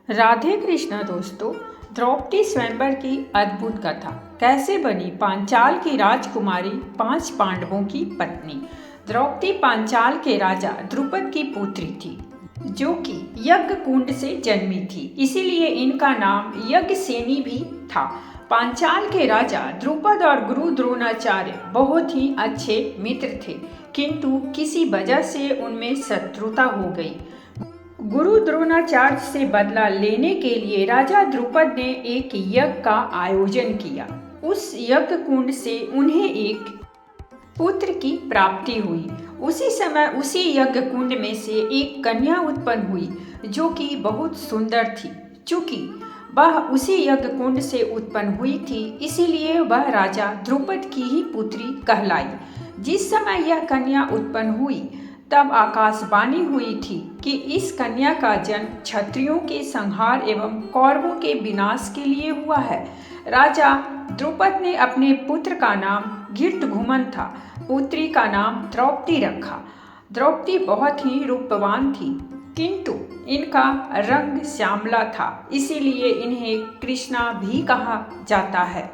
राधे कृष्ण दोस्तों। द्रौपदी स्वयंवर की अद्भुत कथा। कैसे बनी पांचाल की राजकुमारी 5 पांडवों की पत्नी। द्रौपदी पांचाल के राजा द्रुपद की पुत्री थी, जो कि यज्ञ कुंड से जन्मी थी, इसीलिए इनका नाम यज्ञसेनी भी था। पांचाल के राजा द्रुपद और गुरु द्रोणाचार्य बहुत ही अच्छे मित्र थे, किंतु किसी वजह से उनमें शत्रुता हो गई। गुरु द्रोणाचार्य से बदला लेने के लिए राजा द्रुपद ने एक यज्ञ का आयोजन किया। उस यज्ञ कुंड से उन्हें एक पुत्र की प्राप्ति हुई। उसी समय उसी यज्ञ कुंड में से एक कन्या उत्पन्न हुई, जो कि बहुत सुंदर थी। चूंकि वह उसी यज्ञ कुंड से उत्पन्न हुई थी, इसीलिए वह राजा द्रुपद की ही पुत्री कहलाई। जिस समय यह कन्या उत्पन्न हुई, तब आकाशवाणी हुई थी कि इस कन्या का जन्म क्षत्रियों के संहार एवं कौरवों के विनाश के लिए हुआ है। राजा द्रुपद ने अपने पुत्र का नाम घृतघुमन था, पुत्री का नाम द्रौपदी रखा। द्रौपदी बहुत ही रूपवान थी, किंतु इनका रंग श्यामला था, इसीलिए इन्हें कृष्णा भी कहा जाता है।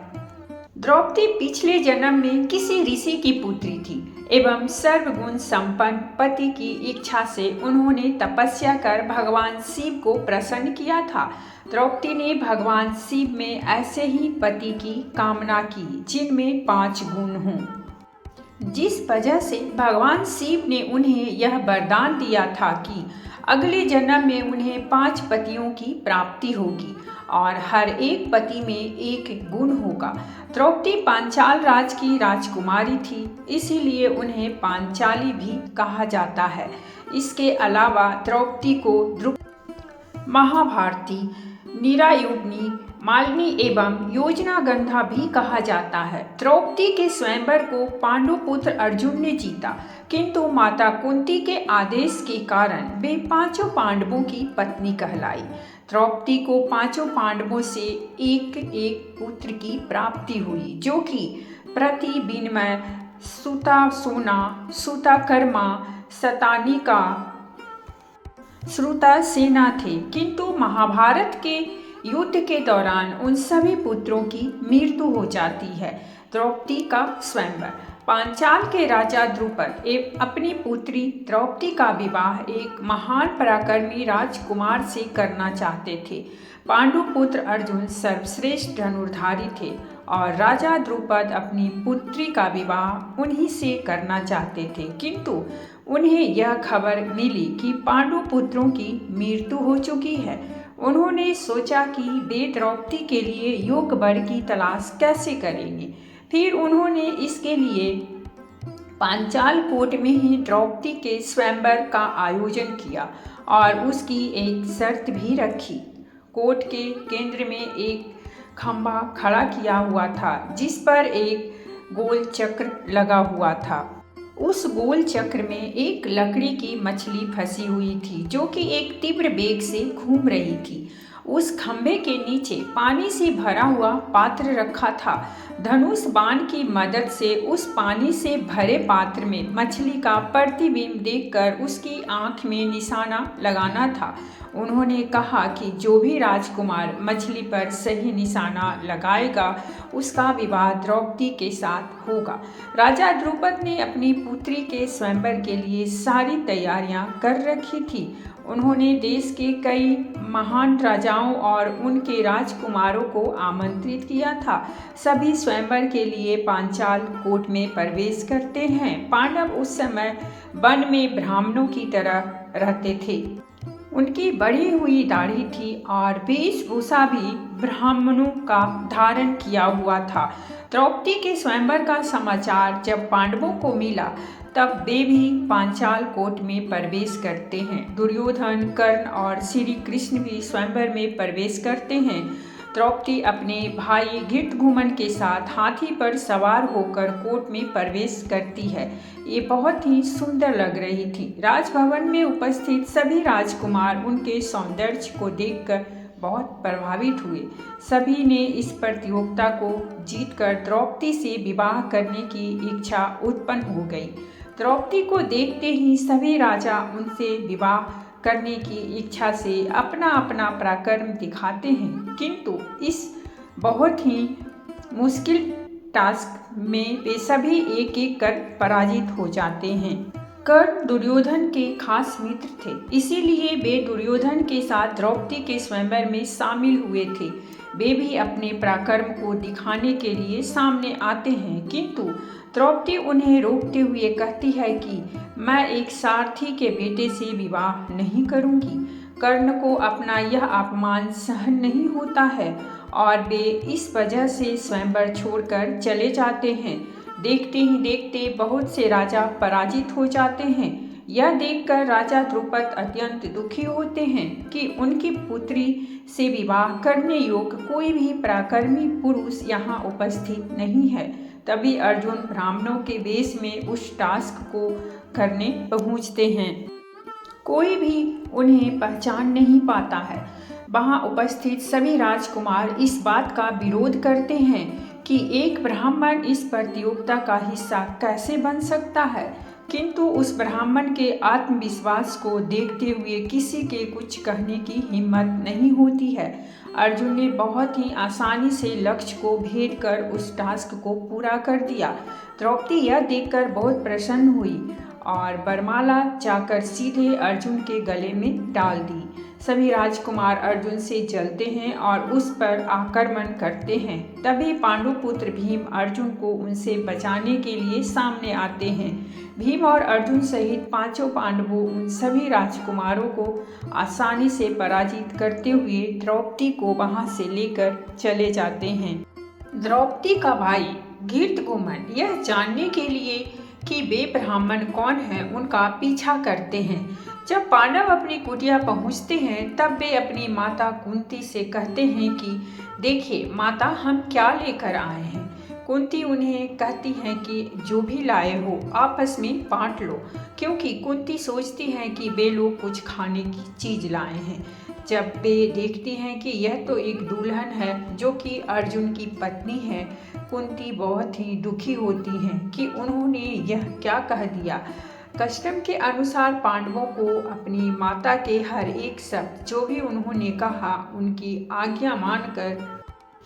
द्रौपदी पिछले जन्म में किसी ऋषि की पुत्री थी एवं सर्वगुण संपन्न पति की इच्छा से उन्होंने तपस्या कर भगवान शिव को प्रसन्न किया था। द्रौपदी ने भगवान शिव में ऐसे ही पति की कामना की जिनमें 5 गुण हों, जिस वजह से भगवान शिव ने उन्हें यह वरदान दिया था कि अगले जन्म में उन्हें 5 पतियों की प्राप्ति होगी और हर एक पति में एक गुण होगा। द्रौपदी पांचाल राज की राजकुमारी थी, इसीलिए उन्हें पांचाली भी कहा जाता है। इसके अलावा द्रौपदी को महाभारती, निरायुग्नि, मालिनी एवं योजनागंधा भी कहा जाता है। द्रौपदी के स्वयंवर को पांडुपुत्र अर्जुन ने जीता, किंतु माता कुंती के आदेश के कारण वे 5 पांडवों की पत्नी कहलाई। द्रौपदी को 5 पांडवों से एक एक पुत्र की प्राप्ति हुई, जो कि प्रति विनिमय सुतासोना, सुताकर्मा, शतानिका, श्रुतासेना थे। किंतु महाभारत के युद्ध के दौरान उन सभी पुत्रों की मृत्यु हो जाती है। द्रौपदी का स्वयंवर। पांचाल के राजा द्रुपद अपनी पुत्री द्रौपदी का विवाह एक महान पराक्रमी राजकुमार से करना चाहते थे। पांडुपुत्र अर्जुन सर्वश्रेष्ठ धनुर्धारी थे और राजा द्रुपद अपनी पुत्री का विवाह उन्हीं से करना चाहते थे, किंतु उन्हें यह खबर मिली कि पांडुपुत्रों की मृत्यु हो चुकी है। उन्होंने सोचा कि वे द्रौपदी के लिए योग्य वर की तलाश कैसे करेंगे। फिर उन्होंने इसके लिए पांचाल कोट में ही द्रौपदी के स्वयंवर का आयोजन किया और उसकी एक शर्त भी रखी। कोट के केंद्र में एक खंभा खड़ा किया हुआ था, जिस पर एक गोल चक्र लगा हुआ था। उस गोल चक्र में एक लकड़ी की मछली फंसी हुई थी, जो कि एक तीव्र वेग से घूम रही थी। उस खंभे के नीचे पानी से भरा हुआ पात्र रखा था। धनुष बाण की मदद से उस पानी से भरे पात्र में मछली का प्रतिबिंब देखकर उसकी आंख में निशाना लगाना था। उन्होंने कहा कि जो भी राजकुमार मछली पर सही निशाना लगाएगा, उसका विवाह द्रौपदी के साथ होगा। राजा द्रुपद ने अपनी पुत्री के स्वयंवर के लिए सारी तैयारियां कर रखी थी। उन्होंने देश के कई महान राजाओं और उनके राजकुमारों को आमंत्रित किया था। सभी स्वयंवर के लिए पांचाल कोट में प्रवेश करते हैं। पांडव उस समय वन में ब्राह्मणों की तरह रहते थे। उनकी बढ़ी हुई दाढ़ी थी और वेशभूषा भी ब्राह्मणों का धारण किया हुआ था। द्रौपदी के स्वयंवर का समाचार जब पांडवों को मिला, तब वे भी पांचाल कोट में प्रवेश करते हैं। दुर्योधन, कर्ण और श्री कृष्ण भी स्वयंवर में प्रवेश करते हैं। द्रौपदी अपने भाई घृतघुमन के साथ हाथी पर सवार होकर कोट में प्रवेश करती है। ये बहुत ही सुंदर लग रही थी। राजभवन में उपस्थित सभी राजकुमार उनके सौंदर्य को देखकर बहुत प्रभावित हुए। सभी ने इस प्रतियोगिता को जीतकर द्रौपदी से विवाह करने की इच्छा उत्पन्न हो गई। द्रौपदी को देखते ही सभी राजा उनसे विवाह करने की इच्छा से अपना अपना पराक्रम दिखाते हैं, किंतु इस बहुत ही मुश्किल टास्क में वे सभी एक एक कर पराजित हो जाते हैं। कर्ण दुर्योधन के खास मित्र थे, इसीलिए वे दुर्योधन के साथ द्रौपदी के स्वयंवर में शामिल हुए थे। वे भी अपने पराक्रम को दिखाने के लिए सामने आते हैं, किंतु द्रौपदी उन्हें रोकते हुए कहती है कि मैं एक सारथी के बेटे से विवाह नहीं करूंगी। कर्ण को अपना यह अपमान सहन नहीं होता है और वे इस वजह से स्वयंवर छोड़कर चले जाते हैं। देखते ही देखते बहुत से राजा पराजित हो जाते हैं। यह देखकर राजा द्रुपद अत्यंत दुखी होते हैं कि उनकी पुत्री से विवाह करने योग्य कोई भी पराक्रमी पुरुष यहाँ उपस्थित नहीं है। तभी अर्जुन ब्राह्मणों के वेश में उस टास्क को करने पहुँचते हैं। कोई भी उन्हें पहचान नहीं पाता है। वहाँ उपस्थित सभी राजकुमार इस बात का विरोध करते हैं कि एक ब्राह्मण इस प्रतियोगिता का हिस्सा कैसे बन सकता है, किंतु उस ब्राह्मण के आत्मविश्वास को देखते हुए किसी के कुछ कहने की हिम्मत नहीं होती है। अर्जुन ने बहुत ही आसानी से लक्ष्य को भेद कर उस टास्क को पूरा कर दिया। द्रौपदी यह देखकर बहुत प्रसन्न हुई और वरमाला जाकर सीधे अर्जुन के गले में डाल दी। सभी राजकुमार अर्जुन से जलते हैं और उस पर आक्रमण करते हैं। तभी पांडुपुत्र भीम अर्जुन को उनसे बचाने के लिए सामने आते हैं। भीम और अर्जुन सहित पांचों पांडवों उन सभी राजकुमारों को आसानी से पराजित करते हुए द्रौपदी को वहां से लेकर चले जाते हैं। द्रौपदी का भाई घृतकुम्न यह जानने के लिए कि वे ब्राह्मण कौन हैं उनका पीछा करते हैं। जब पांडव अपनी कुटिया पहुंचते हैं तब वे अपनी माता कुंती से कहते हैं कि देखिए माता, हम क्या लेकर आए हैं। कुंती उन्हें कहती हैं कि जो भी लाए हो आपस में बांट लो, क्योंकि कुंती सोचती हैं कि वे लोग कुछ खाने की चीज़ लाए हैं। जब वे देखती हैं कि यह तो एक दुल्हन है जो कि अर्जुन की पत्नी है, कुंती बहुत ही दुखी होती हैं कि उन्होंने यह क्या कह दिया। कस्टम के अनुसार पांडवों को अपनी माता के हर एक शब्द जो भी उन्होंने कहा उनकी आज्ञा मानकर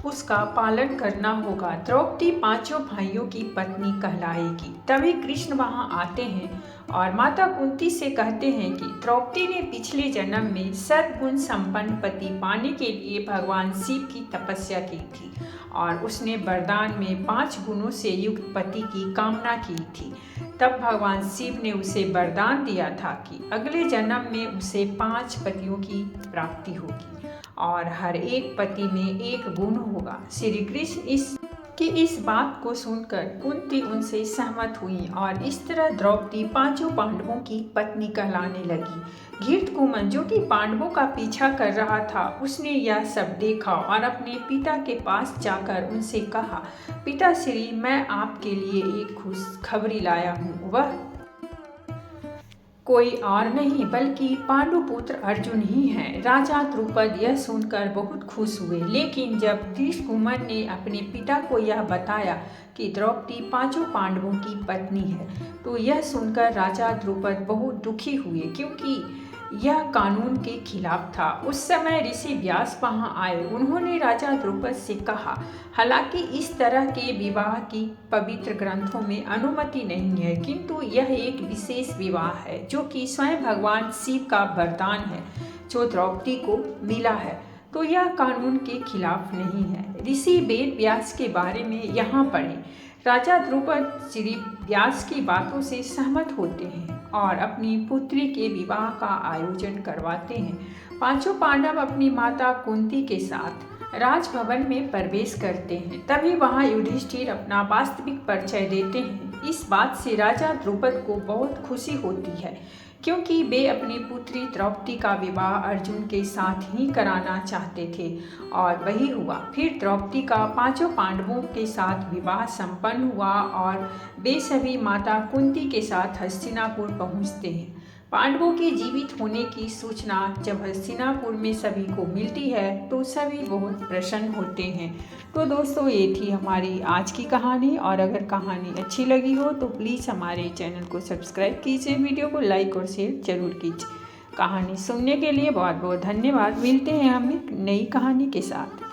उसका पालन करना होगा। द्रौपदी पांचों भाइयों की पत्नी कहलाएगी। तभी कृष्ण वहां आते हैं और माता कुंती से कहते हैं कि द्रौपदी ने पिछले जन्म में सद्गुण संपन्न पति पाने के लिए भगवान शिव की तपस्या की थी और उसने वरदान में 5 गुणों से युक्त पति की कामना की थी। तब भगवान शिव ने उसे वरदान दिया था कि अगले जन्म में उसे 5 पतियों की प्राप्ति होगी और हर एक पति में एक गुण होगा। श्री कृष्ण इस बात को सुनकर कुंती उनसे सहमत हुई और इस तरह द्रौपदी पांचों पांडवों की पत्नी कहलाने लगी। घृतकुम्न जो कि पांडवों का पीछा कर रहा था, उसने यह सब देखा और अपने पिता के पास जाकर उनसे कहा, पिताश्री, मैं आपके लिए एक खुशखबरी लाया हूँ। वह कोई और नहीं बल्कि पांडुपुत्र अर्जुन ही हैं। राजा द्रुपद यह सुनकर बहुत खुश हुए, लेकिन जब घृतकुम्न ने अपने पिता को यह बताया कि द्रौपदी पांचों पांडवों की पत्नी है, तो यह सुनकर राजा द्रुपद बहुत दुखी हुए, क्योंकि यह कानून के खिलाफ था। उस समय ऋषि व्यास वहां आए। उन्होंने राजा द्रुपद से कहा, हालांकि इस तरह के विवाह की पवित्र ग्रंथों में अनुमति नहीं है, किंतु यह एक विशेष विवाह है जो कि स्वयं भगवान शिव का वरदान है जो द्रौपदी को मिला है, तो यह कानून के खिलाफ नहीं है। ऋषि वेद व्यास के बारे में यहाँ पढ़ें। राजा द्रुपद श्री व्यास की बातों से सहमत होते हैं और अपनी पुत्री के विवाह का आयोजन करवाते हैं। पांचों पांडव अपनी माता कुंती के साथ राजभवन में प्रवेश करते हैं। तभी वहां युधिष्ठिर अपना वास्तविक परिचय देते हैं। इस बात से राजा द्रुपद को बहुत खुशी होती है, क्योंकि वे अपनी पुत्री द्रौपदी का विवाह अर्जुन के साथ ही कराना चाहते थे और वही हुआ। फिर द्रौपदी का पांचों पांडवों के साथ विवाह संपन्न हुआ और वे सभी माता कुंती के साथ हस्तिनापुर पहुंचते हैं। पांडवों के जीवित होने की सूचना जब हस्तिनापुर में सभी को मिलती है तो सभी बहुत प्रसन्न होते हैं। तो दोस्तों, ये थी हमारी आज की कहानी, और अगर कहानी अच्छी लगी हो तो प्लीज़ हमारे चैनल को सब्सक्राइब कीजिए, वीडियो को लाइक और शेयर जरूर कीजिए। कहानी सुनने के लिए बहुत बहुत धन्यवाद। मिलते हैं हम एक नई कहानी के साथ।